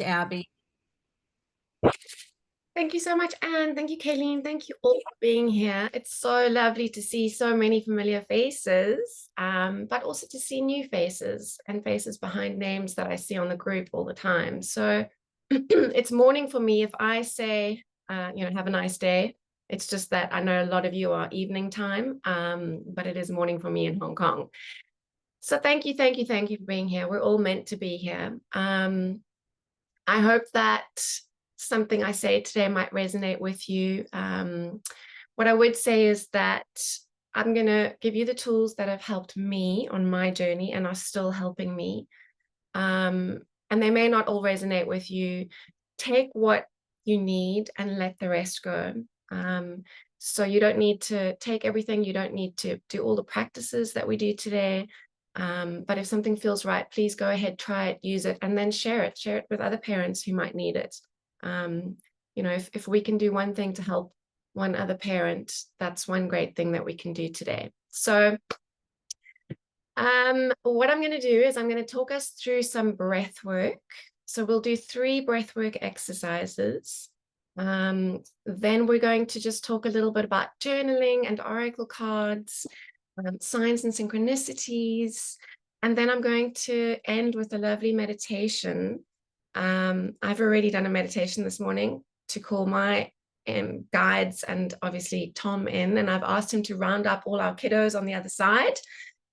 Abby. Thank you so much, Anne. Thank you, Kaylene. Thank you all for being here. It's so lovely to see so many familiar faces, but also to see new faces and faces behind names that I see on the group all the time. So it's morning for me. If I say, have a nice day, it's just that I know a lot of you are evening time, but it is morning for me in Hong Kong. So thank you, thank you, thank you for being here. We're all meant to be here. I hope that something I say today might resonate with you. What I would say is that I'm going to give you the tools that have helped me on my journey and are still helping me. And they may not all resonate with you. Take what you need and let the rest go. So you don't need to take everything. You don't need to do all the practices that we do today. But if something feels right, please go ahead, try it, use it, and then share it. Share it with other parents who might need it. If we can do one thing to help one other parent, that's one great thing that we can do today. So what I'm going to do is I'm going to talk us through some breath work. So we'll do 3 breath work exercises. Then we're going to just talk a little bit about journaling and oracle cards, signs and synchronicities. And then I'm going to end with a lovely meditation. I've already done a meditation this morning to call my guides and obviously Tom in, and I've asked him to round up all our kiddos on the other side.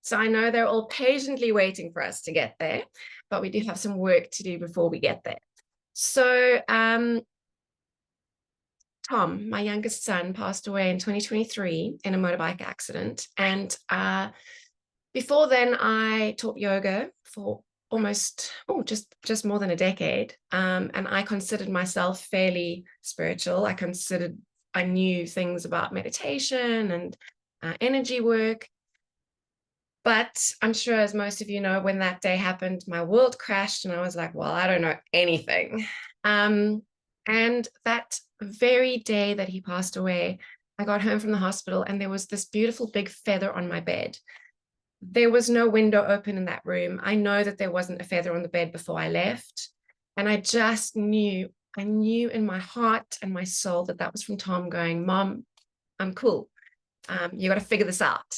So I know they're all patiently waiting for us to get there, but we do have some work to do before we get there. So Tom, my youngest son, passed away in 2023 in a motorbike accident. And before then, I taught yoga for almost, just more than a decade. And I considered myself fairly spiritual. I knew things about meditation and energy work. But I'm sure, as most of you know, when that day happened, my world crashed and I was like, well, I don't know anything. And that very day that he passed away, I got home from the hospital and there was this beautiful big feather on my bed. There was no window open in that room. I know that there wasn't a feather on the bed before I left. And I just knew, I knew in my heart and my soul that that was from Tom going, Mom, I'm cool. You got to figure this out.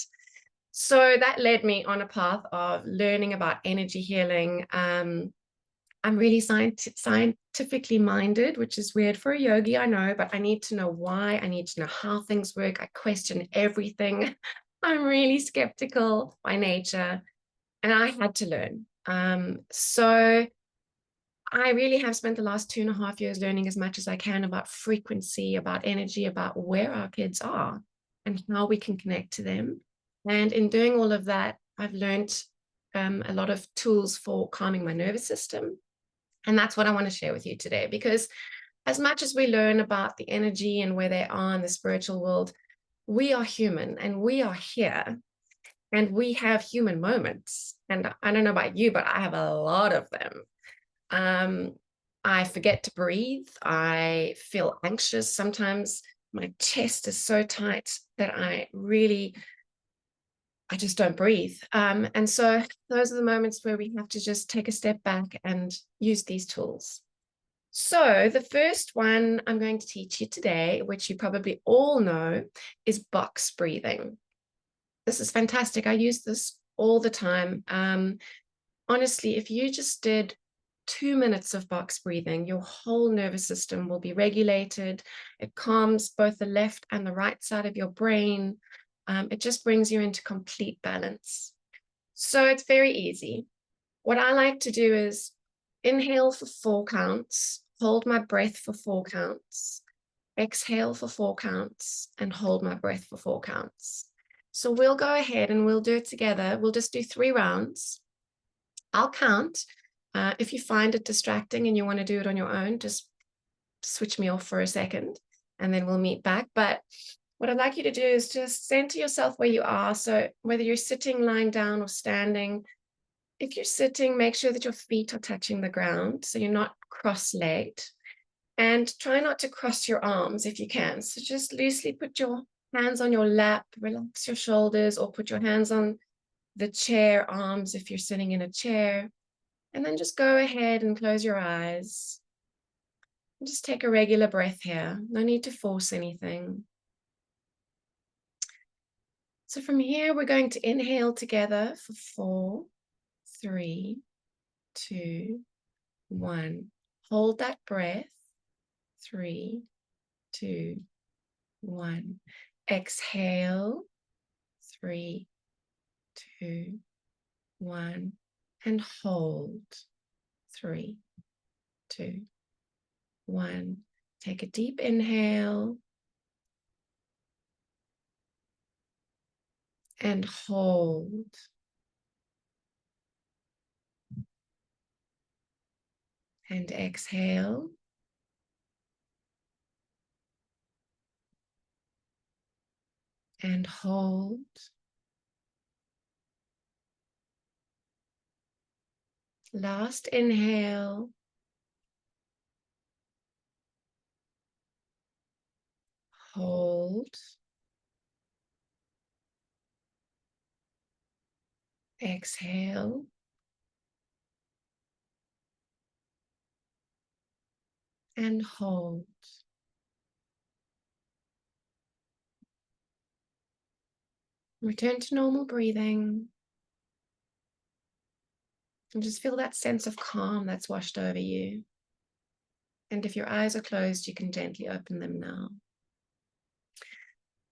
So that led me on a path of learning about energy healing. I'm really scientifically minded, which is weird for a yogi, I know, but I need to know why. I need to know how things work. I question everything. I'm really skeptical by nature, and I had to learn. So I really have spent the last 2.5 years learning as much as I can about frequency, about energy, about where our kids are and how we can connect to them. And in doing all of that, I've learned a lot of tools for calming my nervous system. And that's what I want to share with you today, because as much as we learn about the energy and where they are in the spiritual world, we are human and we are here and we have human moments. And I don't know about you, but I have a lot of them. I forget to breathe. I feel anxious. Sometimes my chest is so tight that I just don't breathe. And so those are the moments where we have to just take a step back and use these tools. So the first one I'm going to teach you today, which you probably all know, is box breathing. This is fantastic. I use this all the time. Honestly, if you just did 2 minutes of box breathing, your whole nervous system will be regulated. It calms both the left and the right side of your brain. It just brings you into complete balance. So it's very easy. What I like to do is inhale for 4 counts, hold my breath for 4 counts, exhale for 4 counts, and hold my breath for 4 counts. So we'll go ahead and we'll do it together. We'll just do 3 rounds. I'll count. If you find it distracting and you want to do it on your own, just switch me off for a second and then we'll meet back. But what I'd like you to do is just center yourself where you are. So whether you're sitting, lying down, or standing, if you're sitting, make sure that your feet are touching the ground so you're not cross-legged. And try not to cross your arms if you can. So just loosely put your hands on your lap, relax your shoulders, or put your hands on the chair arms if you're sitting in a chair. And then just go ahead and close your eyes. And just take a regular breath here. No need to force anything. So from here, we're going to inhale together for 4, 3, 2, 1. Hold that breath. 3, 2, 1. Exhale. 3, 2, 1. And hold. 3, 2, 1. Take a deep inhale. And hold. And exhale. And hold. Last inhale. Hold. Exhale. And hold. Return to normal breathing. And just feel that sense of calm that's washed over you. And if your eyes are closed, you can gently open them now.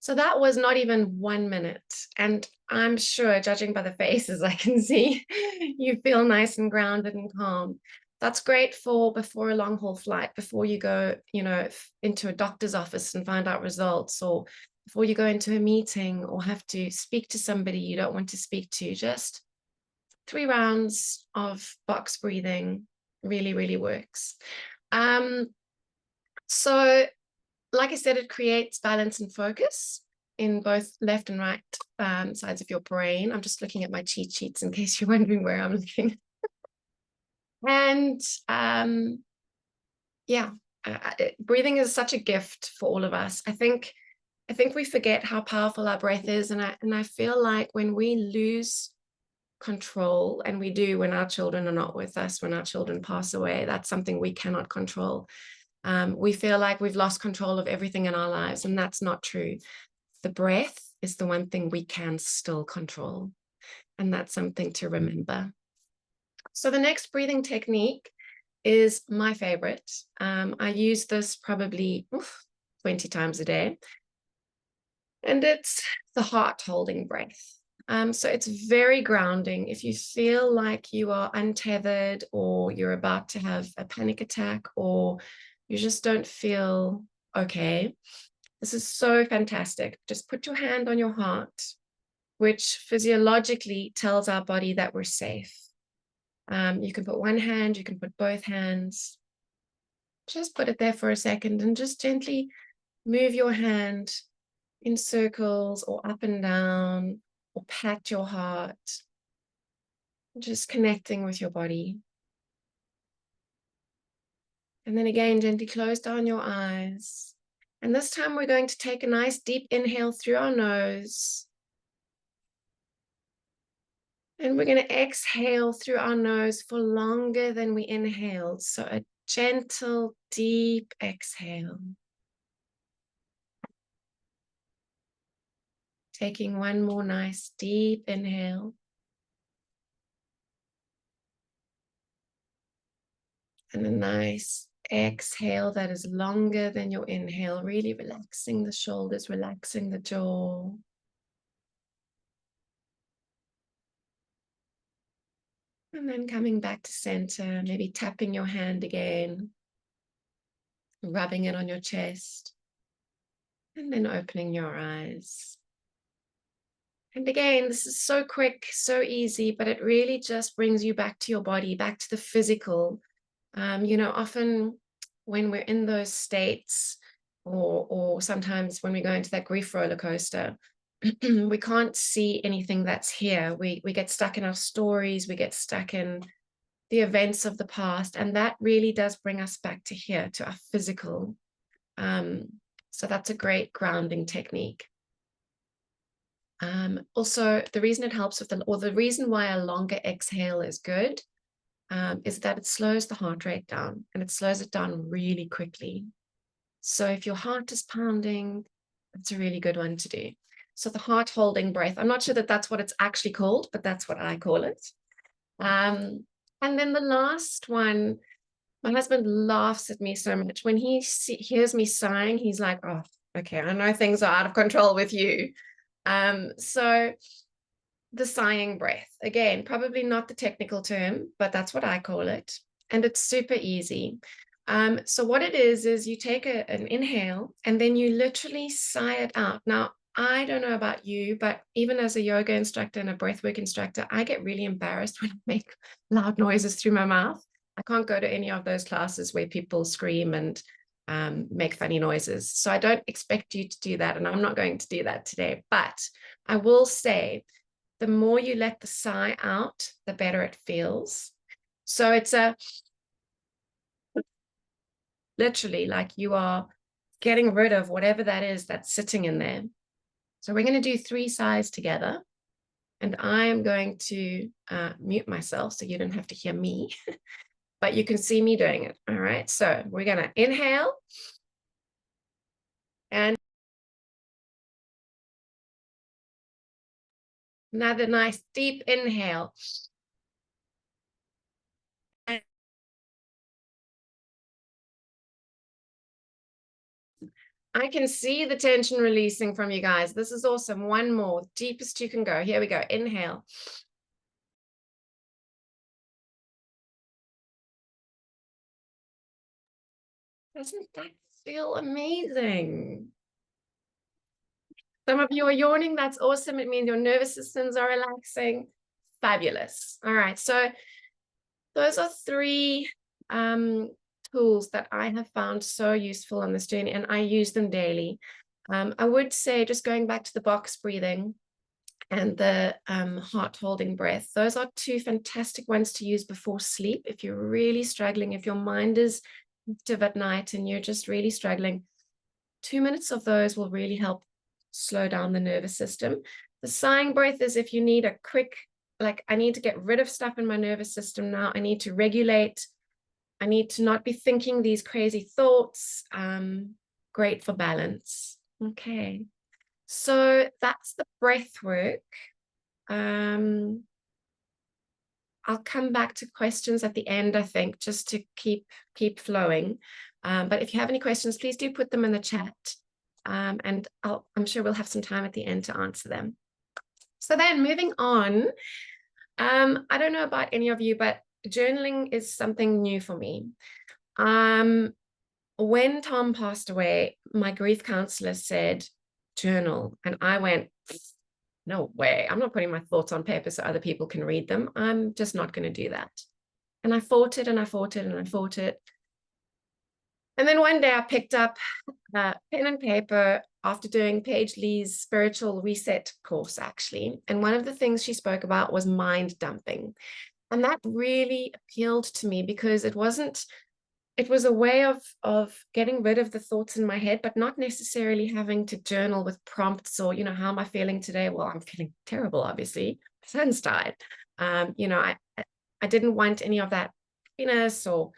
So that was not even 1 minute. And I'm sure, judging by the faces I can see, you feel nice and grounded and calm. That's great for before a long haul flight, before you go, into a doctor's office and find out results, or before you go into a meeting or have to speak to somebody you don't want to speak to. Just 3 rounds of box breathing really, really works. So like I said, it creates balance and focus in both left and right sides of your brain. I'm just looking at my cheat sheets in case you're wondering where I'm looking. And breathing is such a gift for all of us. I think we forget how powerful our breath is, and I feel like when we lose control, and we do when our children are not with us, when our children pass away, that's something we cannot control. We feel like we've lost control of everything in our lives, and that's not true. The breath is the one thing we can still control, and that's something to remember. So the next breathing technique is my favorite. I use this probably 20 times a day, and it's the heart holding breath. So it's very grounding. If you feel like you are untethered, or you're about to have a panic attack, or you just don't feel okay, this is so fantastic. Just put your hand on your heart, which physiologically tells our body that we're safe. You can put one hand, you can put both hands. Just put it there for a second and just gently move your hand in circles or up and down, or pat your heart, just connecting with your body. And then again, gently close down your eyes. And this time we're going to take a nice deep inhale through our nose. And we're going to exhale through our nose for longer than we inhaled. So a gentle, deep exhale. Taking one more nice deep inhale. And a nice exhale that is longer than your inhale, really relaxing the shoulders, relaxing the jaw. And then coming back to center, maybe tapping your hand again, rubbing it on your chest, and then opening your eyes. And again, this is so quick, so easy, but it really just brings you back to your body, back to the physical. Often when we're in those states, or sometimes when we go into that grief roller coaster, we can't see anything that's here. We get stuck in our stories, we get stuck in the events of the past, and that really does bring us back to here, to our physical. So that's a great grounding technique. Also, the reason it helps with the reason why a longer exhale is good is that it slows the heart rate down, and it slows it down really quickly. So if your heart is pounding, that's a really good one to do. So the heart holding breath, I'm not sure that that's what it's actually called, but that's what I call it. And then the last one, my husband laughs at me so much. When he hears me sighing, he's like, oh, okay, I know things are out of control with you. So the sighing breath, again, probably not the technical term, but that's what I call it. And it's super easy. So what it is you take an inhale and then you literally sigh it out. Now, I don't know about you, but even as a yoga instructor and a breathwork instructor, I get really embarrassed when I make loud noises through my mouth. I can't go to any of those classes where people scream and make funny noises. So I don't expect you to do that, and I'm not going to do that today. But I will say, the more you let the sigh out, the better it feels. So it's literally like you are getting rid of whatever that is that's sitting in there. So we're going to do 3 sighs together, and I am going to mute myself so you don't have to hear me, but you can see me doing it. All right. So we're going to inhale and another nice deep inhale. I can see the tension releasing from you guys. This is awesome. One more, deepest you can go. Here we go. Inhale. Doesn't that feel amazing? Some of you are yawning. That's awesome. It means your nervous systems are relaxing. Fabulous. All right. So those are 3 tools that I have found so useful on this journey, and I use them daily. I would say, just going back to the box breathing and the heart holding breath, those are 2 fantastic ones to use before sleep. If you're really struggling, if your mind is active at night and you're just really struggling, 2 minutes of those will really help slow down the nervous system. The sighing breath is if you need a quick, like, I need to get rid of stuff in my nervous system now. I need to regulate. I need to not be thinking these crazy thoughts. Great for balance. Okay. So that's the breath work. I'll come back to questions at the end, I think, just to keep flowing. But if you have any questions, please do put them in the chat. And I'm sure we'll have some time at the end to answer them. So then moving on, I don't know about any of you, but journaling is something new for me. When Tom passed away, my grief counselor said, journal. And I went, no way. I'm not putting my thoughts on paper so other people can read them. I'm just not going to do that. And I fought it and I fought it and I fought it. And then one day I picked up pen and paper after doing Paige Lee's spiritual reset course, actually. And one of the things she spoke about was mind dumping. And that really appealed to me because it was a way of getting rid of the thoughts in my head, but not necessarily having to journal with prompts or, how am I feeling today? Well, I'm feeling terrible, obviously. My son's died. I didn't want any of that happiness or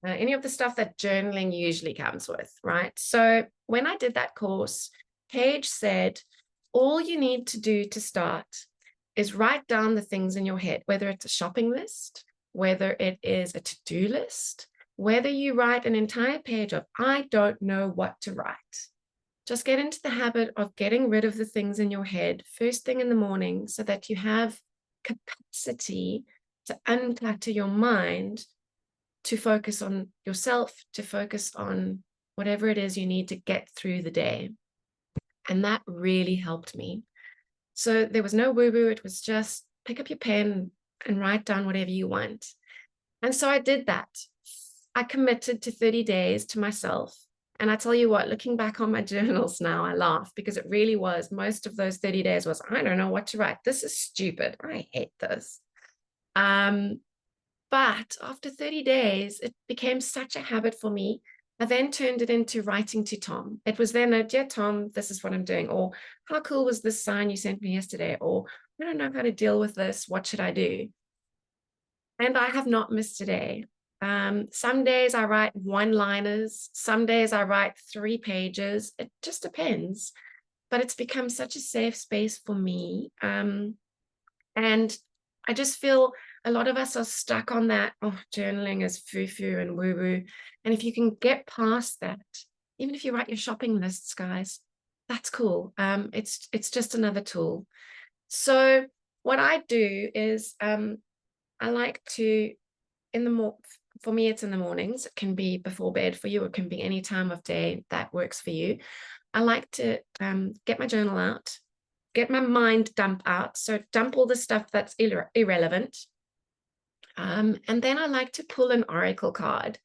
any of the stuff that journaling usually comes with, right? So when I did that course, Paige said, all you need to do to start is write down the things in your head, whether it's a shopping list, whether it is a to-do list, whether you write an entire page of, I don't know what to write. Just get into the habit of getting rid of the things in your head first thing in the morning so that you have capacity to unclutter your mind, to focus on yourself, to focus on whatever it is you need to get through the day. And that really helped me. So there was no woo-woo. It was just pick up your pen and write down whatever you want. And so I did that. I committed to 30 days to myself. And I tell you what, looking back on my journals now, I laugh because it really was. Most of those 30 days was, I don't know what to write. This is stupid. I hate this. But after 30 days, it became such a habit for me. I then turned it into writing to Tom. It was then, dear Tom, this is what I'm doing. Or how cool was this sign you sent me yesterday? Or I don't know how to deal with this. What should I do? And I have not missed a day. Some days I write one-liners, some days I write 3 pages. It just depends. But it's become such a safe space for me. And I just feel a lot of us are stuck on that, oh, journaling is foo-foo and woo-woo. And if you can get past that, even if you write your shopping lists, guys, that's cool. It's just another tool. So what I do is I like to, for me, it's in the mornings. It can be before bed. For you, it can be any time of day that works for you. I like to get my journal out, get my mind dump out. So dump all the stuff that's irrelevant. And then I like to pull an oracle card.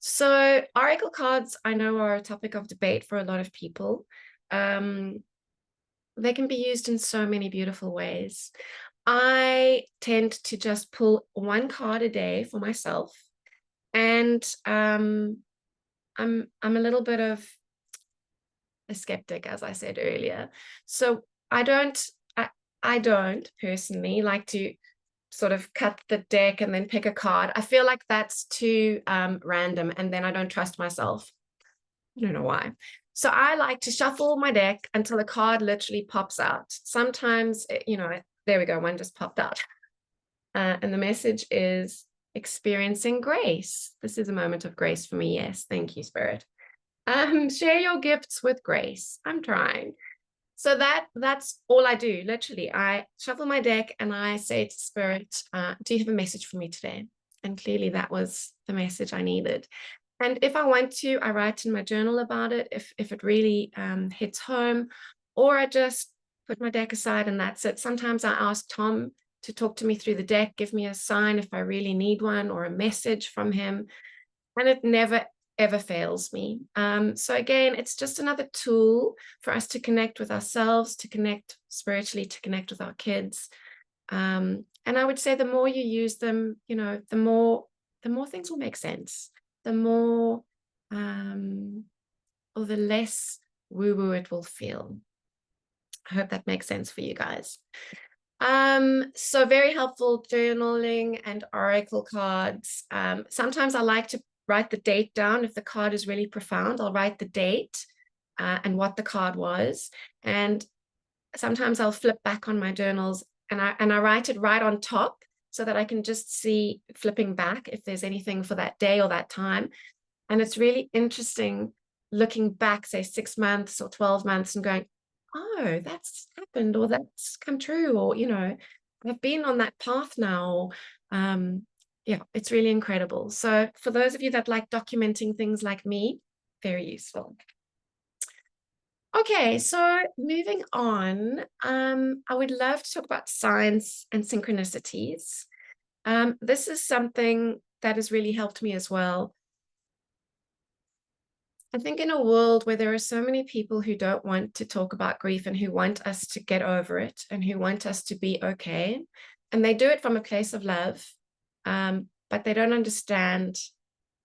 So oracle cards, I know, are a topic of debate for a lot of people. They can be used in so many beautiful ways. I tend to just pull one card a day for myself. And I'm a little bit of a skeptic, as I said earlier. So I don't personally like to sort of cut the deck and then pick a card. I feel like that's too random, and then I don't trust myself. I don't know why. So I like to shuffle my deck until a card literally pops out. Sometimes, there we go, one just popped out. And the message is experiencing grace. This is a moment of grace for me. Yes, thank you, Spirit. Share your gifts with grace. I'm trying. So that's all I do. Literally, I shuffle my deck and I say to Spirit, do you have a message for me today? And clearly that was the message I needed. And if I want to, I write in my journal about it if it really hits home, or I just put my deck aside and that's it. Sometimes I ask Tom to talk to me through the deck, give me a sign if I really need one, or a message from him. And it never, ever fails me. So again, it's just another tool for us to connect with ourselves, to connect spiritually, to connect with our kids. And I would say the more you use them, the more things will make sense. The more or the less woo-woo it will feel. I hope that makes sense for you guys. So very helpful, journaling and oracle cards. Sometimes I like to write the date down. If the card is really profound, I'll write the date and what the card was. And sometimes I'll flip back on my journals and I write it right on top so that I can just see, flipping back, if there's anything for that day or that time. And it's really interesting looking back, say 6 months or 12 months and going, oh, that's happened, or that's come true, or, I've been on that path now. Yeah, it's really incredible. So for those of you that like documenting things like me, very useful. Okay, so moving on, I would love to talk about signs and synchronicities. This is something that has really helped me as well. I think in a world where there are so many people who don't want to talk about grief and who want us to get over it and who want us to be okay, and they do it from a place of love, but they don't understand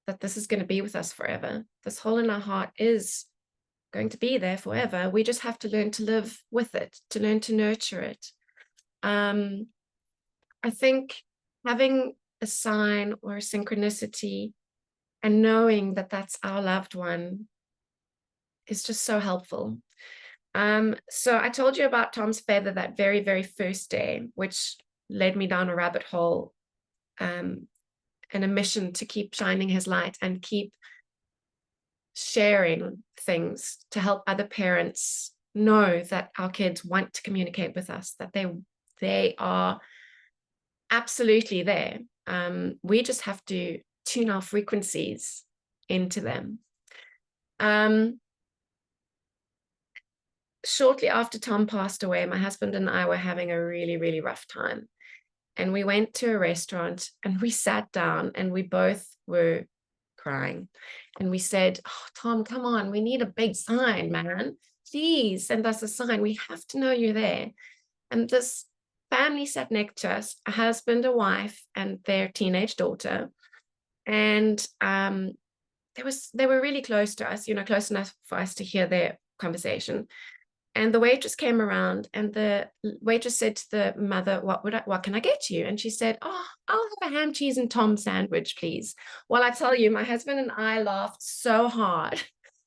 that this is going to be with us forever. This hole in our heart is going to be there forever. We just have to learn to live with it, to learn to nurture it. I think having a sign or a synchronicity and knowing that that's our loved one is just so helpful. So I told you about Tom's feather that very, very first day, which led me down a rabbit hole and a mission to keep shining his light and keep sharing things to help other parents know that our kids want to communicate with us, that they are absolutely there. We just have to tune our frequencies into them. Shortly after Tom passed away, my husband and I were having a really, really rough time. And we went to a restaurant and we sat down and we both were crying. And we said, oh, Tom, come on, we need a big sign, man. Please send us a sign. We have to know you're there. And this family sat next to us, a husband, a wife, and their teenage daughter. And they were really close to us, close enough for us to hear their conversation. And the waitress came around, and the waitress said to the mother, what can I get you? And she said, oh, I'll have a ham, cheese, and Tom sandwich, please. Well, I tell you, my husband and I laughed so hard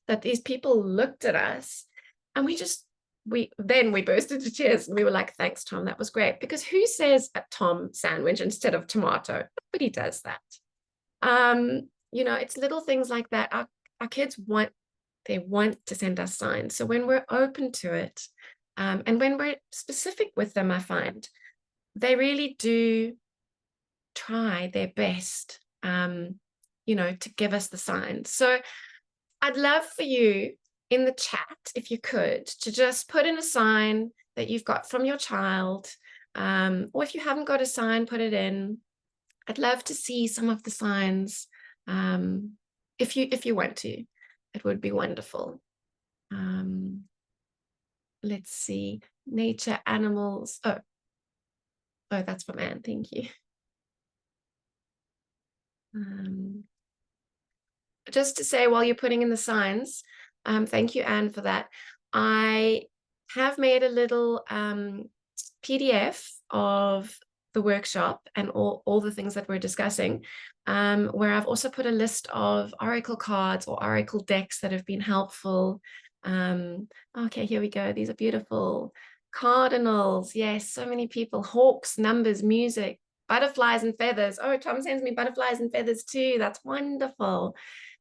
that these people looked at us, and we burst into tears, and we were like, thanks, Tom, that was great. Because who says a Tom sandwich instead of tomato? Nobody does that. It's little things like that. Our kids want to send us signs. So when we're open to it, and when we're specific with them, I find they really do try their best, to give us the signs. So I'd love for you in the chat, if you could, to just put in a sign that you've got from your child, or if you haven't got a sign, put it in. I'd love to see some of the signs, if you want to. It would be wonderful. Let's see. Nature, animals. Oh, that's from Anne. Thank you. Just to say, while you're putting in the signs, thank you, Anne, for that. I have made a little PDF of the workshop and all the things that we're discussing, where I've also put a list of oracle cards or oracle decks that have been helpful. Okay, here we go. These are beautiful. Cardinals. Yes, so many people. Hawks, numbers, music, butterflies and feathers. Oh, Tom sends me butterflies and feathers too. That's wonderful.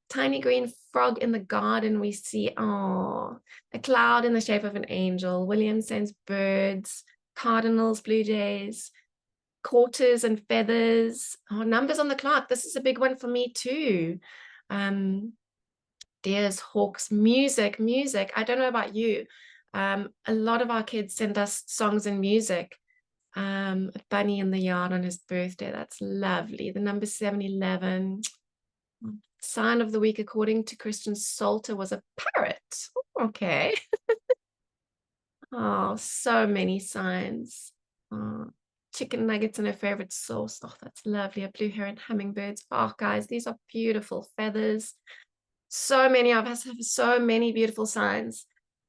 Tiny green frog in the garden we see. Oh, a cloud in the shape of an angel. William sends birds, cardinals, blue jays, quarters and feathers. Oh, numbers on the clock. This is a big one for me too. Deers, hawks, music. I don't know about you. A lot of our kids send us songs and music. A bunny in the yard on his birthday. That's lovely. The number 711. Sign of the week, according to Christian Salter, was a parrot. Okay. Oh, so many signs. Oh, chicken nuggets and her favorite sauce. Oh, that's lovely. A blue heron, hummingbirds. Oh, guys, these are beautiful feathers. So many of us have so many beautiful signs.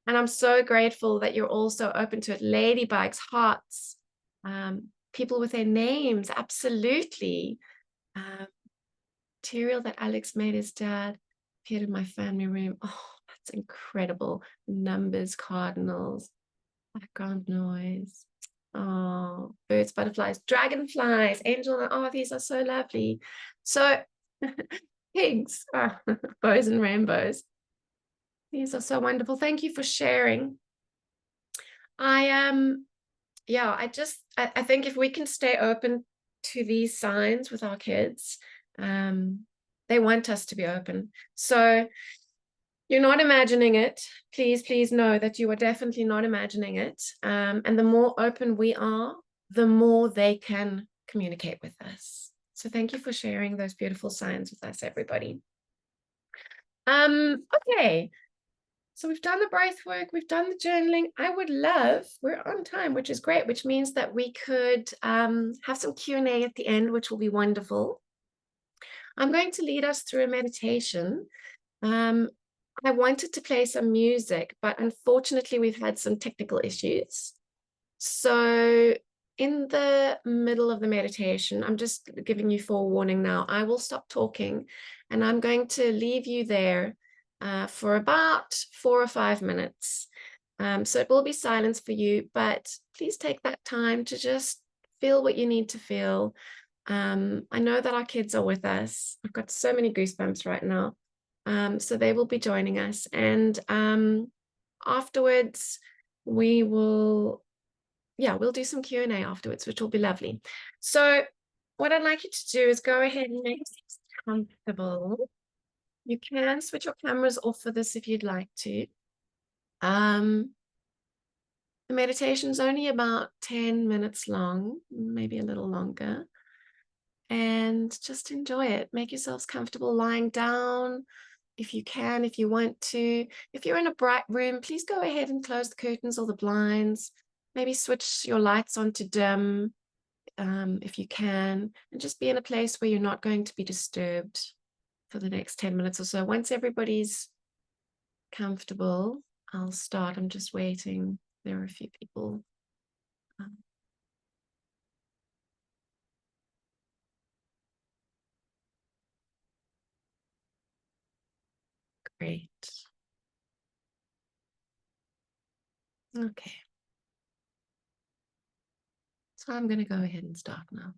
And I'm so grateful that you're all so open to it. Ladybugs, hearts, people with their names. Absolutely. Material that Alex made his dad appeared in my family room. Oh, that's incredible. Numbers, cardinals, background noise. Oh, birds, butterflies, dragonflies, angel. Oh, these are so lovely. So pigs, bows and rainbows. These are so wonderful. Thank you for sharing. I think if we can stay open to these signs with our kids, they want us to be open. So you're not imagining it. Please know that you are definitely not imagining it. And the more open we are, the more they can communicate with us. So thank you for sharing those beautiful signs with us, everybody. Okay. So we've done the breath work, we've done the journaling. We're on time, which is great, which means that we could have some Q&A at the end, which will be wonderful. I'm going to lead us through a meditation. I wanted to play some music, but unfortunately we've had some technical issues. So in the middle of the meditation, I'm just giving you forewarning now, I will stop talking and I'm going to leave you there for about 4 or 5 minutes. So it will be silence for you, but please take that time to just feel what you need to feel. I know that our kids are with us. I've got so many goosebumps right now. So they will be joining us. And afterwards, we'll do some Q&A afterwards, which will be lovely. So what I'd like you to do is go ahead and make yourself comfortable. You can switch your cameras off for this if you'd like to. The meditation's only about 10 minutes long, maybe a little longer. And just enjoy it. Make yourselves comfortable lying down if you can, if you want to. If you're in a bright room, please go ahead and close the curtains or the blinds. Maybe switch your lights on to dim if you can, and just be in a place where you're not going to be disturbed for the next 10 minutes or so. Once everybody's comfortable, I'll start. I'm just waiting. There are a few people. Great. Okay. So I'm going to go ahead and start now.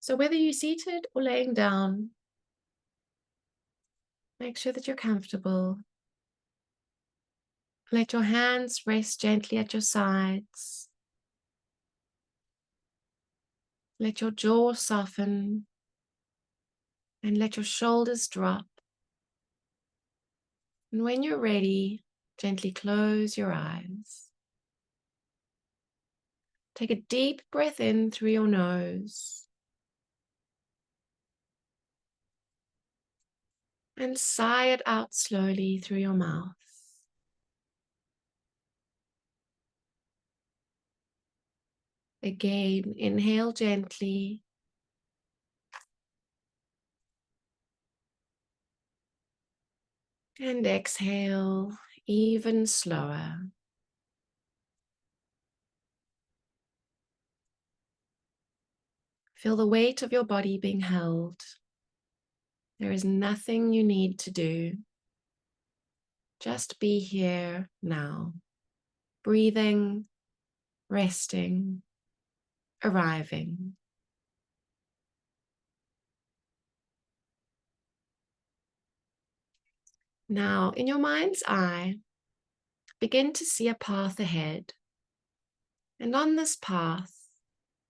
So whether you're seated or laying down, make sure that you're comfortable. Let your hands rest gently at your sides. Let your jaw soften and let your shoulders drop. And when you're ready, gently close your eyes. Take a deep breath in through your nose and sigh it out slowly through your mouth. Again, inhale gently and exhale even slower. Feel the weight of your body being held. There is nothing you need to do. Just be here now, breathing, resting, arriving. Now, in your mind's eye, begin to see a path ahead. And on this path,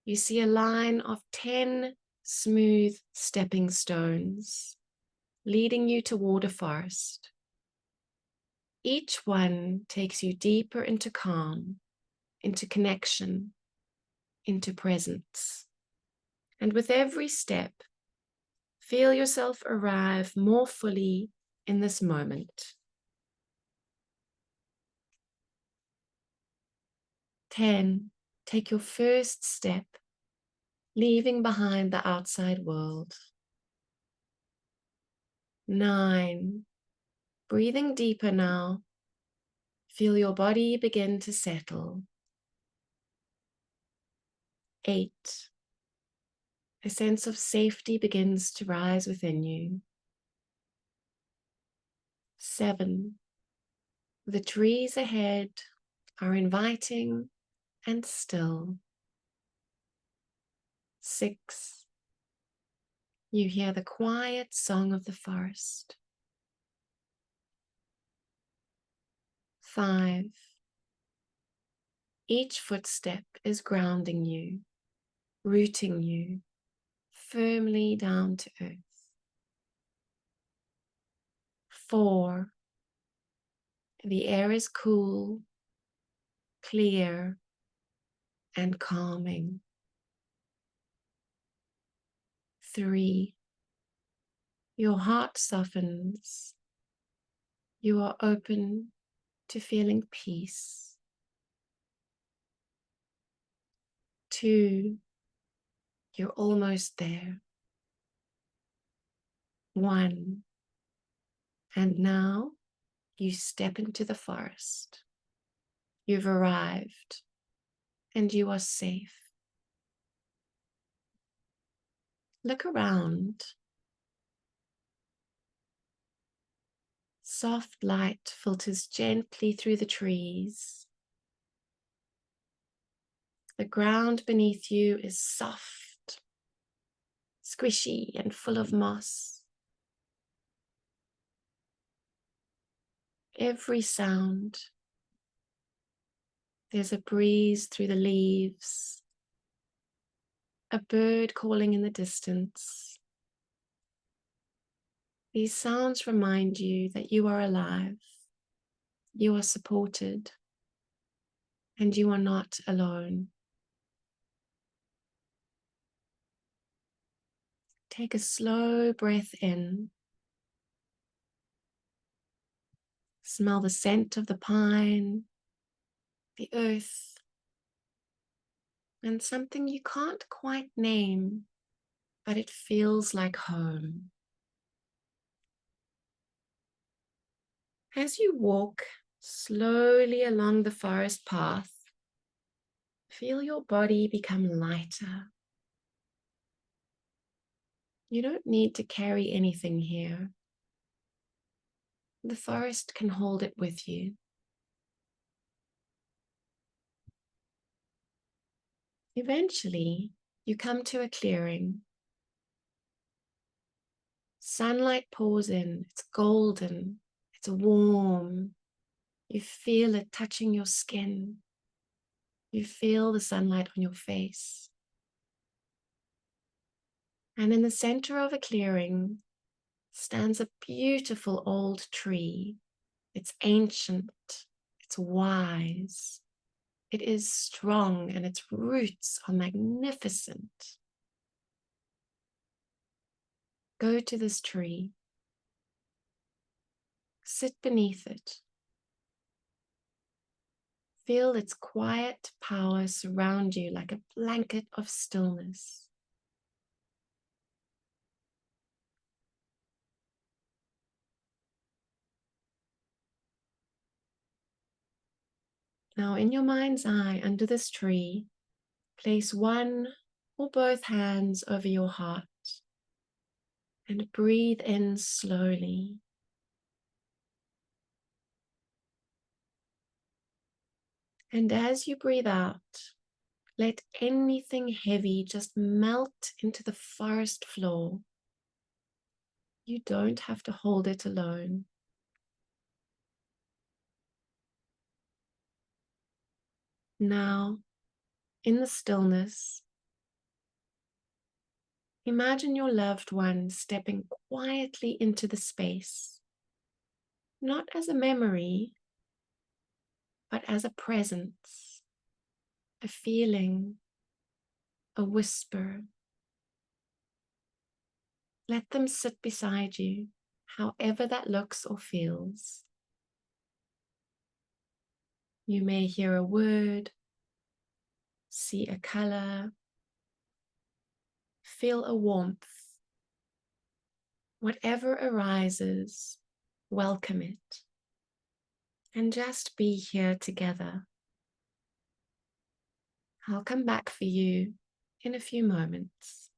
you see a line of 10 smooth stepping stones leading you toward a forest. Each one takes you deeper into calm, into connection, into presence. And with every step, feel yourself arrive more fully in this moment. 10, take your first step, leaving behind the outside world. 9, breathing deeper now, feel your body begin to settle. 8, a sense of safety begins to rise within you. 7, the trees ahead are inviting and still. 6, you hear the quiet song of the forest. 5, each footstep is grounding you, rooting you firmly down to earth. 4, the air is cool, clear, and calming. 3, your heart softens. You are open to feeling peace. 2, you're almost there. 1, and now you step into the forest. You've arrived and you are safe. Look around. Soft light filters gently through the trees. The ground beneath you is soft, squishy, and full of moss. Every sound, there's a breeze through the leaves, a bird calling in the distance. These sounds remind you that you are alive, you are supported, and you are not alone. Take a slow breath in. Smell the scent of the pine, the earth, and something you can't quite name, but it feels like home. As you walk slowly along the forest path, feel your body become lighter. You don't need to carry anything here. The forest can hold it with you. Eventually, you come to a clearing. Sunlight pours in. It's golden. It's warm. You feel it touching your skin. You feel the sunlight on your face. And in the center of a clearing stands a beautiful old tree. It's ancient. It's wise. It is strong and its roots are magnificent. Go to this tree. Sit beneath it. Feel its quiet power surround you like a blanket of stillness. Now, in your mind's eye, under this tree, place one or both hands over your heart and breathe in slowly. And as you breathe out, let anything heavy just melt into the forest floor. You don't have to hold it alone. Now, in the stillness, imagine your loved one stepping quietly into the space, not as a memory, but as a presence, a feeling, a whisper. Let them sit beside you, however that looks or feels. You may hear a word, see a color, feel a warmth. Whatever arises, welcome it, and just be here together. I'll come back for you in a few moments.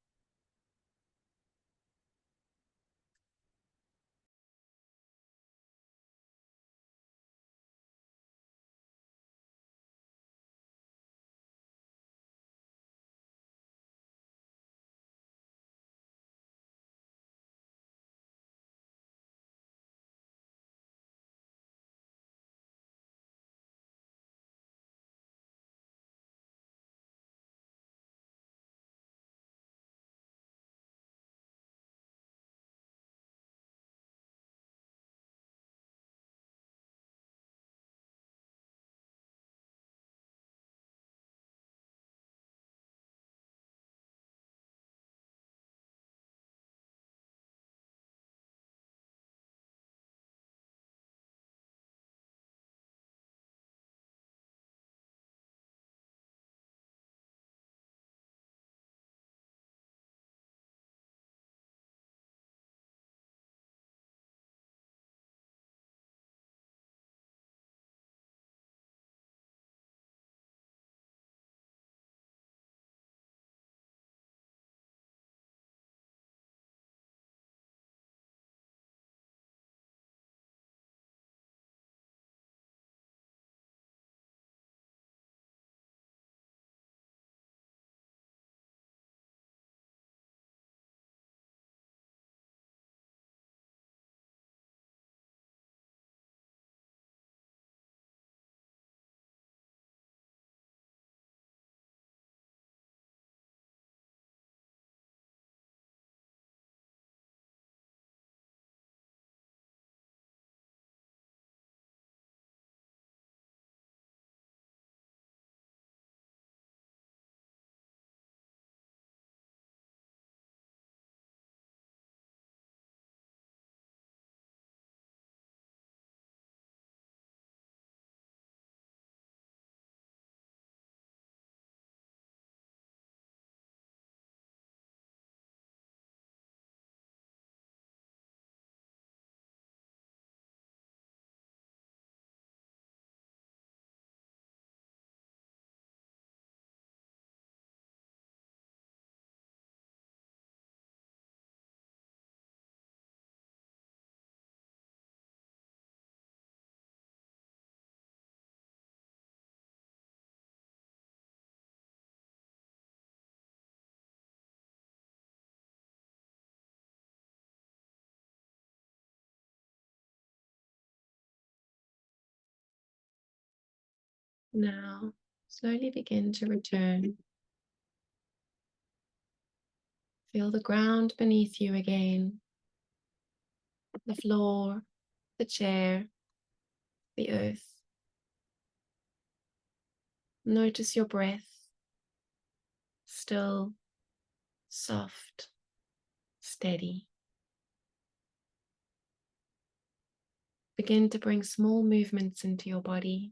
Now, slowly begin to return. Feel the ground beneath you again, the floor, the chair, the earth. Notice your breath, still, soft, steady. Begin to bring small movements into your body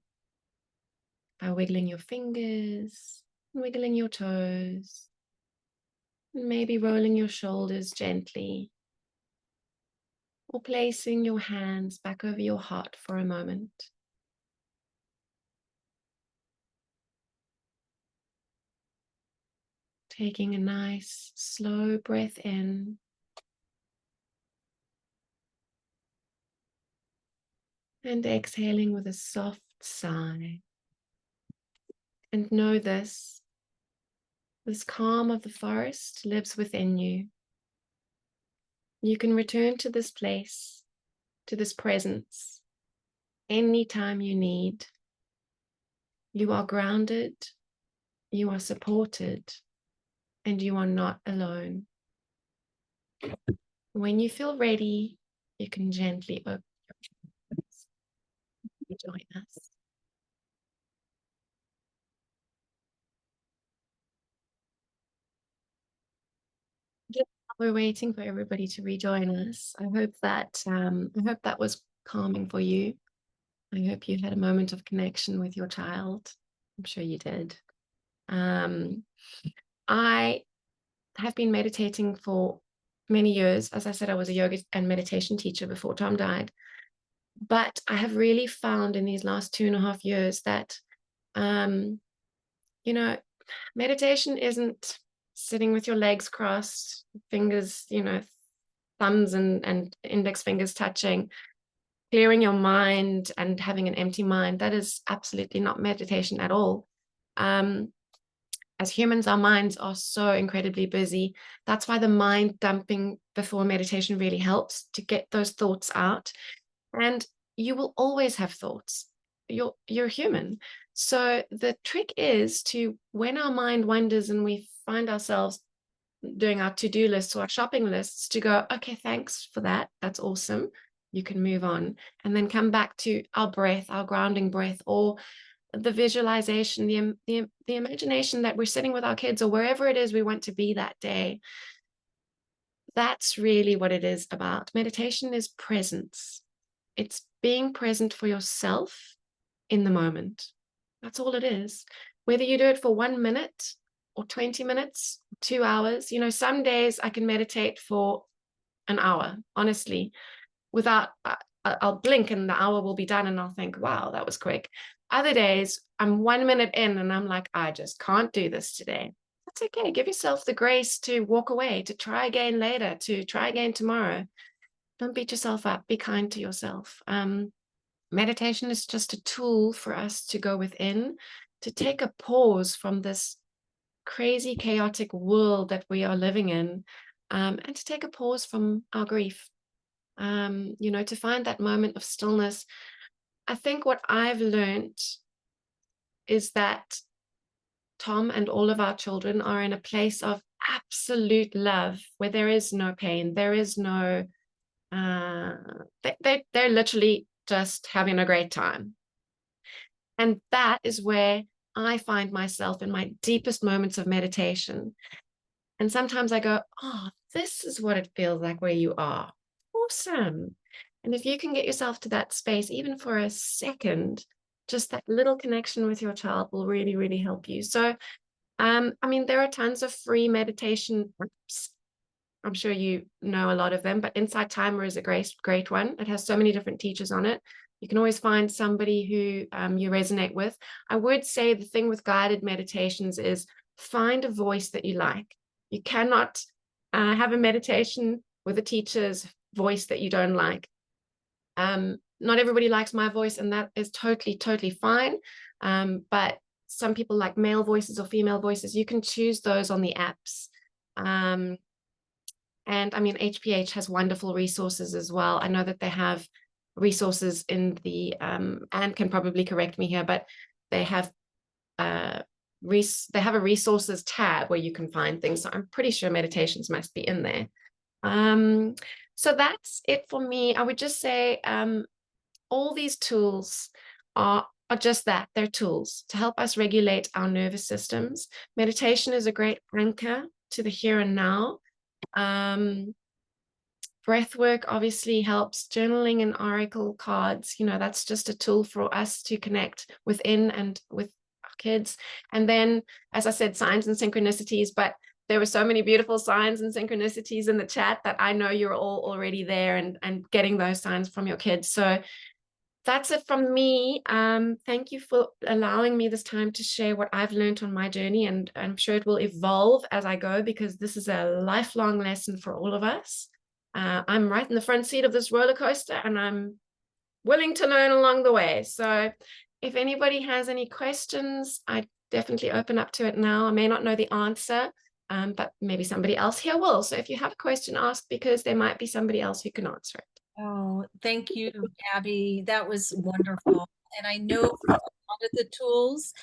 by wiggling your fingers, wiggling your toes, maybe rolling your shoulders gently, or placing your hands back over your heart for a moment. Taking a nice, slow breath in. And exhaling with a soft sigh. And know this calm of the forest lives within you. You can return to this place, to this presence, anytime you need. You are grounded, you are supported, and you are not alone. When you feel ready, you can gently open your eyes. Join us. Just while we're waiting for everybody to rejoin us, I hope that was calming for you. I hope you had a moment of connection with your child. I'm sure you did. I have been meditating for many years. As I said, I was a yoga and meditation teacher before Tom died. But I have really found in these last 2.5 years that, meditation isn't sitting with your legs crossed, fingers, thumbs and index fingers touching, clearing your mind and having an empty mind. That is absolutely not meditation at all. As humans, our minds are so incredibly busy. That's why the mind dumping before meditation really helps to get those thoughts out. And you will always have thoughts. You're human. So the trick is to, when our mind wanders and we find ourselves doing our to-do lists or our shopping lists, to go, okay, thanks for that. That's awesome. You can move on, and then come back to our breath, our grounding breath, or the visualization, the imagination that we're sitting with our kids or wherever it is we want to be that day. That's really what it is about. Meditation is presence. It's being present for yourself in the moment. That's all it is. Whether you do it for 1 minute or 20 minutes, 2 hours, some days I can meditate for an hour, honestly, without, I'll blink and the hour will be done and I'll think, wow, that was quick. Other days I'm 1 minute in and I'm like, I just can't do this today. That's okay. Give yourself the grace to walk away, to try again later, to try again tomorrow. Don't beat yourself up. Be kind to yourself. Meditation is just a tool for us to go within, to take a pause from this crazy, chaotic world that we are living in, and to take a pause from our grief, to find that moment of stillness. I think what I've learned is that Tom and all of our children are in a place of absolute love, where there is no pain, there is no, they're literally just having a great time. And that is where I find myself in my deepest moments of meditation. And sometimes I go, oh, this is what it feels like where you are. Awesome. And if you can get yourself to that space, even for a second, just that little connection with your child will really, really help you. So, there are tons of free meditation apps. I'm sure you know a lot of them, but Insight Timer is a great one. It has so many different teachers on it. You can always find somebody who you resonate with. I would say the thing with guided meditations is find a voice that you like. You cannot have a meditation with a teacher's voice that you don't like. Not everybody likes my voice, and that is totally, totally fine. But some people like male voices or female voices. You can choose those on the apps. And HPH has wonderful resources as well. I know that they have resources in the, Anne can probably correct me here, but they have they have a resources tab where you can find things. So I'm pretty sure meditations must be in there. So that's it for me. I would just say all these tools are just that. They're tools to help us regulate our nervous systems. Meditation is a great anchor to the here and now. Breathwork obviously helps. Journaling and oracle cards, that's just a tool for us to connect within and with our kids. And then, as I said, signs and synchronicities, but there were so many beautiful signs and synchronicities in the chat that I know you're all already there and getting those signs from your kids. So that's it from me. Thank you for allowing me this time to share what I've learned on my journey, and I'm sure it will evolve as I go, because this is a lifelong lesson for all of us. I'm right in the front seat of this roller coaster, and I'm willing to learn along the way. So if anybody has any questions, I definitely open up to it now. I may not know the answer, but maybe somebody else here will. So if you have a question, ask, because there might be somebody else who can answer it. Oh, thank you, Abby. That was wonderful. And I know for a lot of the tools,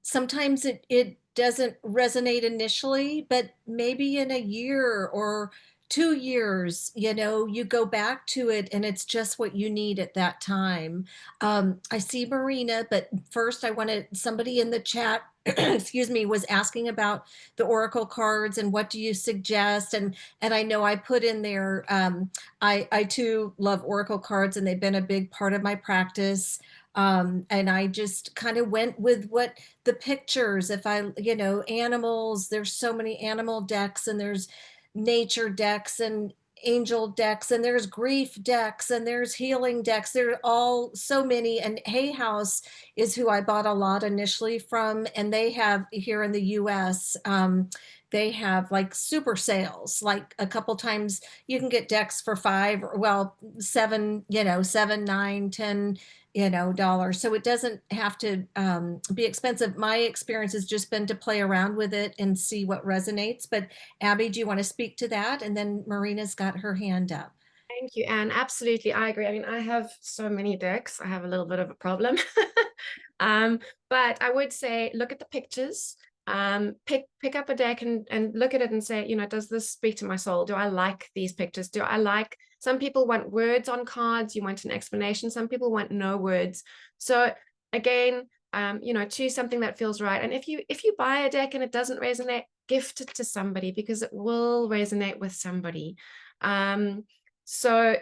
sometimes it doesn't resonate initially, but maybe in a year or 2 years, you go back to it and it's just what you need at that time. I see Marina, but first I wanted somebody in the chat, excuse me, was asking about the Oracle cards and what do you suggest? And I know I put in there, I too love Oracle cards, and they've been a big part of my practice. And I just kind of went with what the pictures, if I, animals, there's so many animal decks, and there's nature decks and angel decks, and there's grief decks, and there's healing decks. There are all so many. And Hay House is who I bought a lot initially from, and they have here in the US, they have like super sales, like a couple times you can get decks for $7, $7, $9, $10, dollars. So it doesn't have to be expensive. My experience has just been to play around with it and see what resonates. But Abby, do you want to speak to that? And then Marina's got her hand up. Thank you, Anne. Absolutely, I agree. I mean, I have so many decks. I have a little bit of a problem. But I would say, look at the pictures. Pick up a deck and look at it and say, does this speak to my soul? Do I like these pictures? Do I like, some people want words on cards, you want an explanation. Some people want no words. So again, choose something that feels right. And if you buy a deck and it doesn't resonate, gift it to somebody, because it will resonate with somebody. So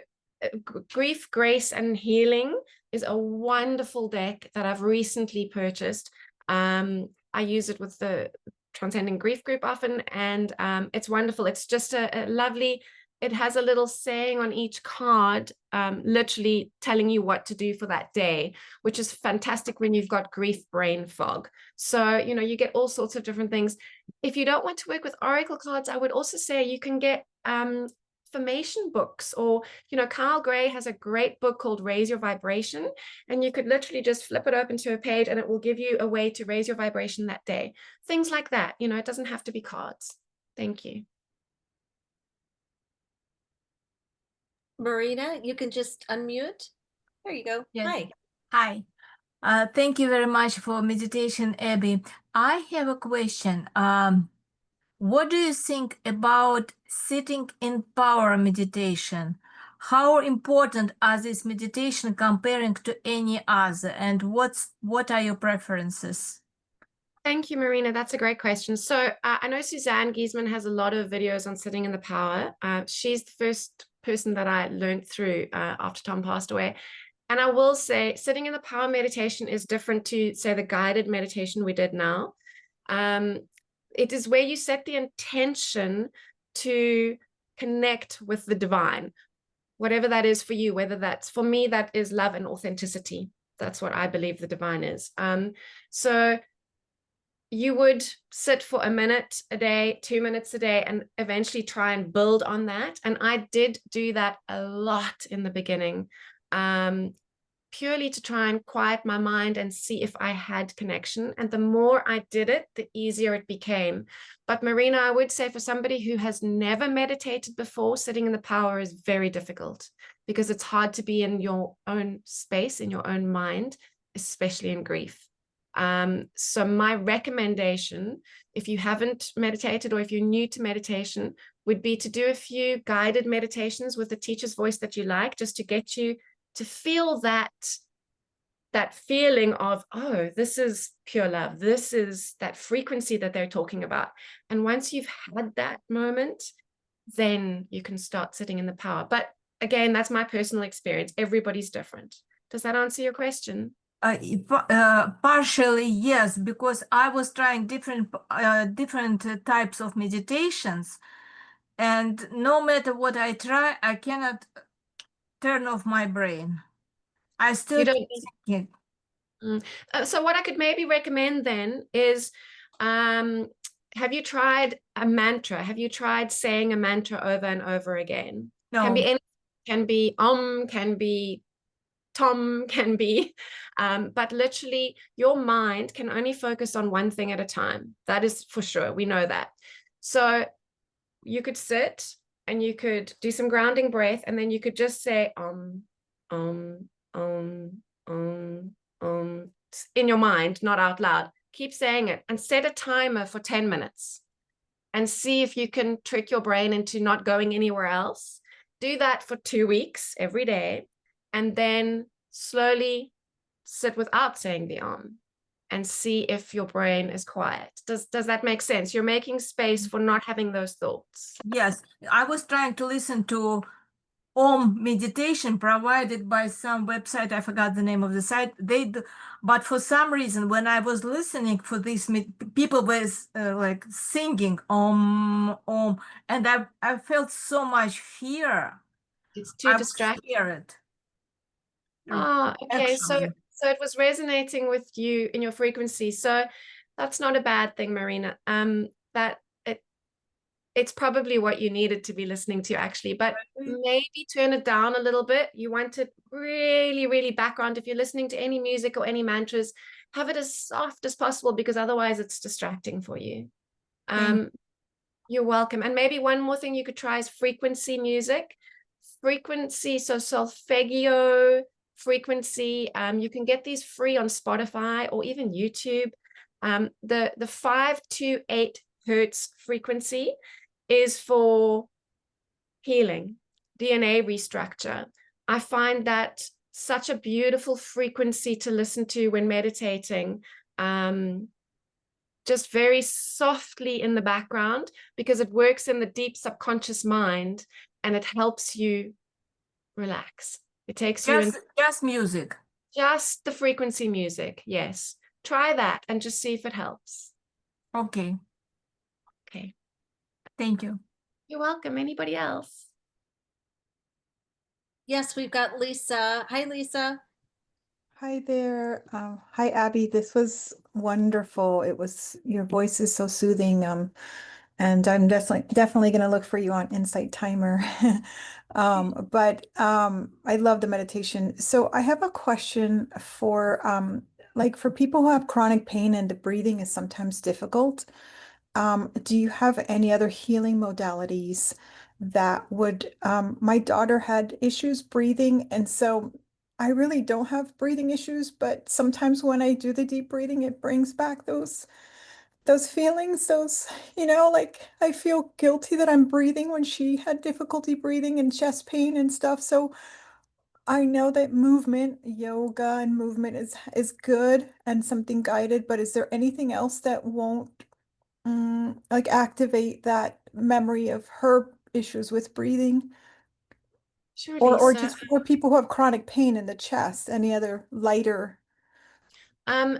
Grief, Grace, and Healing is a wonderful deck that I've recently purchased. I use it with the Transcending Grief group often, and it's wonderful. It's just a lovely, it has a little saying on each card, literally telling you what to do for that day, which is fantastic when you've got grief brain fog. So, you get all sorts of different things. If you don't want to work with oracle cards, I would also say you can get affirmation books, or Carl Gray has a great book called Raise Your Vibration, and you could literally just flip it open to a page and it will give you a way to raise your vibration that day. Things like that. It doesn't have to be cards. Thank you. Marina, you can just unmute. There you go. Yes. Hi. Hi. Thank you very much for meditation, Abby. I have a question. What do you think about sitting in power meditation? How important are these meditation comparing to any other? And what are your preferences? Thank you, Marina. That's a great question. So I know Suzanne Giesman has a lot of videos on sitting in the power. She's the first person that I learned through after Tom passed away. And I will say, sitting in the power meditation is different to, say, the guided meditation we did now. It is where you set the intention to connect with the divine, whatever that is for you, whether that's, for me, that is love and authenticity. That's what I believe the divine is. So you would sit for a minute a day, 2 minutes a day, and eventually try and build on that. And I did do that a lot in the beginning, purely to try and quiet my mind and see if I had connection. And the more I did it, the easier it became. But Marina, I would say for somebody who has never meditated before, sitting in the power is very difficult, because it's hard to be in your own space, in your own mind, especially in grief. So my recommendation, if you haven't meditated or if you're new to meditation, would be to do a few guided meditations with a teacher's voice that you like, just to get you to feel that feeling of, oh, this is pure love. This is that frequency that they're talking about. And once you've had that moment, then you can start sitting in the power. But again, that's my personal experience. Everybody's different. Does that answer your question? Partially, yes, because I was trying different types of meditations, and no matter what I try, I cannot turn off my brain. I still You don't keep thinking. So what I could maybe recommend then is, have you tried a mantra? Have you tried saying a mantra over and over again? No. Can be any, can be can be Tom, can be, but literally your mind can only focus on one thing at a time. That is for sure. We know that. So you could sit and you could do some grounding breath, and then you could just say in your mind, not out loud. Keep saying it and set a timer for 10 minutes and see if you can trick your brain into not going anywhere else. Do that for 2 weeks every day, and then slowly sit without saying the and see if your brain is quiet. Does that make sense? You're making space for not having those thoughts. Yes, I was trying to listen to meditation provided by some website. I forgot the name of the site. But for some reason, when I was listening for this, people was like singing and I felt so much fear. It's too distracting. Scared. Oh, okay. So it was resonating with you in your frequency. So that's not a bad thing, Marina. It's probably what you needed to be listening to, actually, but maybe turn it down a little bit. You want it really, really background. If you're listening to any music or any mantras, have it as soft as possible, because otherwise it's distracting for you. You're welcome. And maybe one more thing you could try is frequency music. Frequency, so solfeggio frequency. You can get these free on Spotify or even YouTube. The 5 to 8 hertz frequency is for healing, DNA restructure. I find that such a beautiful frequency to listen to when meditating, just very softly in the background, because it works in the deep subconscious mind and it helps you relax. It takes you in just music. Just the frequency music. Yes. Try that and just see if it helps. Okay. Okay. Thank you. You're welcome. Anybody else? Yes, we've got Lisa. Hi, Lisa. Hi there. Hi, Abby. This was wonderful. Your voice is so soothing. And I'm definitely going to look for you on Insight Timer. I love the meditation. So I have a question for for people who have chronic pain and the breathing is sometimes difficult. Do you have any other healing modalities that would, my daughter had issues breathing, and so I really don't have breathing issues, but sometimes when I do the deep breathing, it brings back those feelings, like I feel guilty that I'm breathing when she had difficulty breathing and chest pain and stuff. So I know that yoga and movement is good and something guided, but is there anything else that won't like activate that memory of her issues with breathing? Sure, Or Lisa. just for people who have chronic pain in the chest, any other lighter?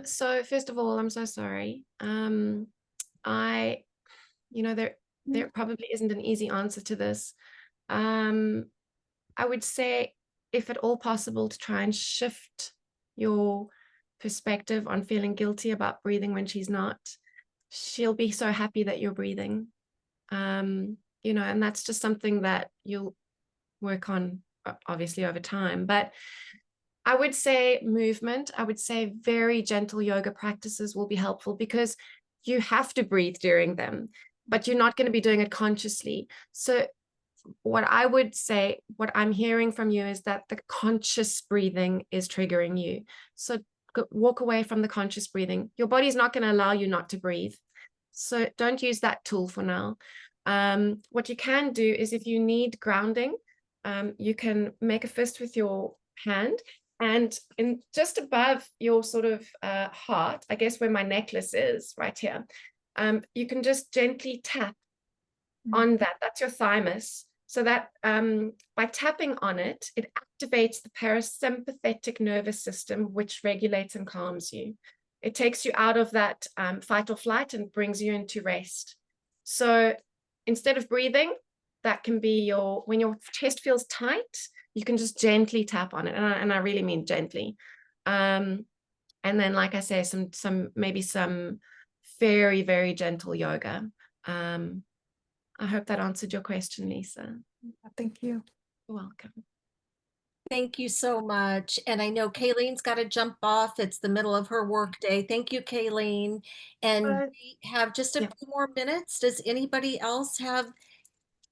So first of all, I'm so sorry. There probably isn't an easy answer to this. I would say, if at all possible, to try and shift your perspective on feeling guilty about breathing when she's not. She'll be so happy that you're breathing. And that's just something that you'll work on, obviously, over time. But I would say movement. I would say very gentle yoga practices will be helpful, because you have to breathe during them, but you're not going to be doing it consciously. So what I would say, what I'm hearing from you is that the conscious breathing is triggering you. So walk away from the conscious breathing. Your body's not going to allow you not to breathe. So don't use that tool for now. What you can do is, if you need grounding, you can make a fist with your hand, and just above your sort of heart, I guess where my necklace is right here, you can just gently tap on that. That's your thymus. So that by tapping on it, it activates the parasympathetic nervous system, which regulates and calms you. It takes you out of that fight or flight and brings you into rest. So instead of breathing, that can be when your chest feels tight, you can just gently tap on it. And I really mean gently. And then, like I say, maybe some very, very gentle yoga. I hope that answered your question, Lisa. Thank you. You're welcome. Thank you so much. And I know Kaylene's got to jump off. It's the middle of her work day. Thank you, Kaylene. And we have just a few more minutes. Does anybody else have?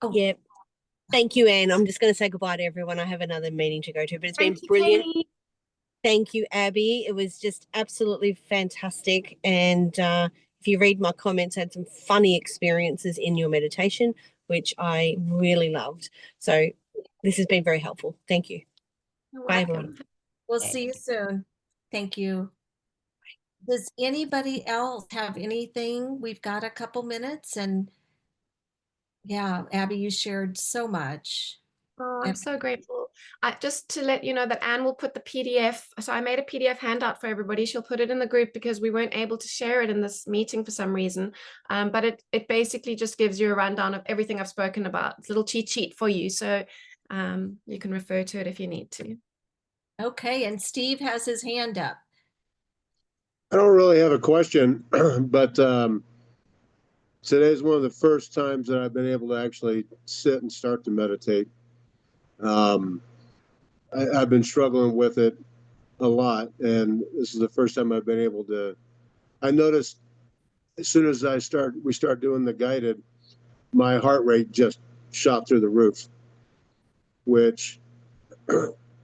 Oh, yeah. Thank you, Anne. I'm just going to say goodbye to everyone. I have another meeting to go to, but it's been brilliant. Katie. Thank you, Abby. It was just absolutely fantastic. And if you read my comments, I had some funny experiences in your meditation, which I really loved. So this has been very helpful. Thank you. You're Bye, welcome. everyone. we'll see you soon. Thank you. Does anybody else have anything? We've got a couple minutes, and yeah, Abby, you shared so much. Oh, I'm so grateful. Just to let you know that Anne will put the PDF. So I made a PDF handout for everybody. She'll put it in the group because we weren't able to share it in this meeting for some reason. But it basically just gives you a rundown of everything I've spoken about. It's a little cheat sheet for you. So you can refer to it if you need to. Okay, and Steve has his hand up. I don't really have a question, but today's one of the first times that I've been able to actually sit and start to meditate. I've been struggling with it a lot, and this is the first time I've been able to. I noticed as soon as we start doing the guided, my heart rate just shot through the roof, which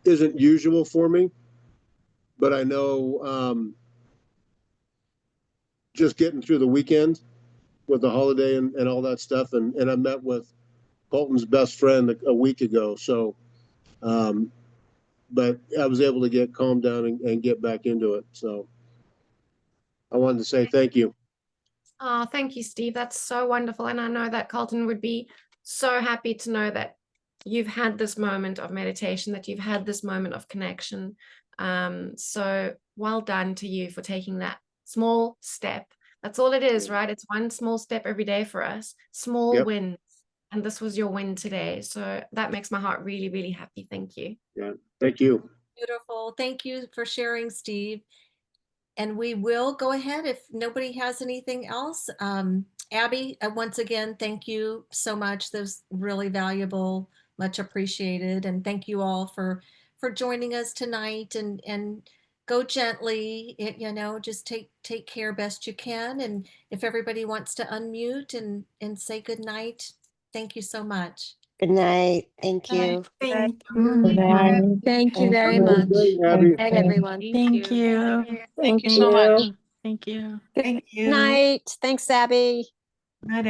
isn't usual for me, but I know just getting through the weekend with the holiday and all that stuff, and I met with Colton's best friend a week ago, so but I was able to get calmed down and get back into it. So I wanted to say thank you. Oh, thank you, Steve. That's so wonderful. And I know that Colton would be so happy to know that you've had this moment of meditation, that you've had this moment of connection. So well done to you for taking that small step. That's all it is, right? It's one small step every day for us, small wins. And this was your win today. So that makes my heart really, really happy. Thank you. Yeah, thank you. Beautiful. Thank you for sharing, Steve. And we will go ahead if nobody has anything else. Abby, once again, thank you so much. That was really valuable, much appreciated. And thank you all for joining us tonight, and go gently, just take care best you can. And if everybody wants to unmute and say good night, thank you so much. Good night. Thank you. Thank Good you. night. Thank you very That was much. great, Good Abby. night, everyone. Thank you. Thank you so much. Thank you. Good night. Thanks, Abby. Night,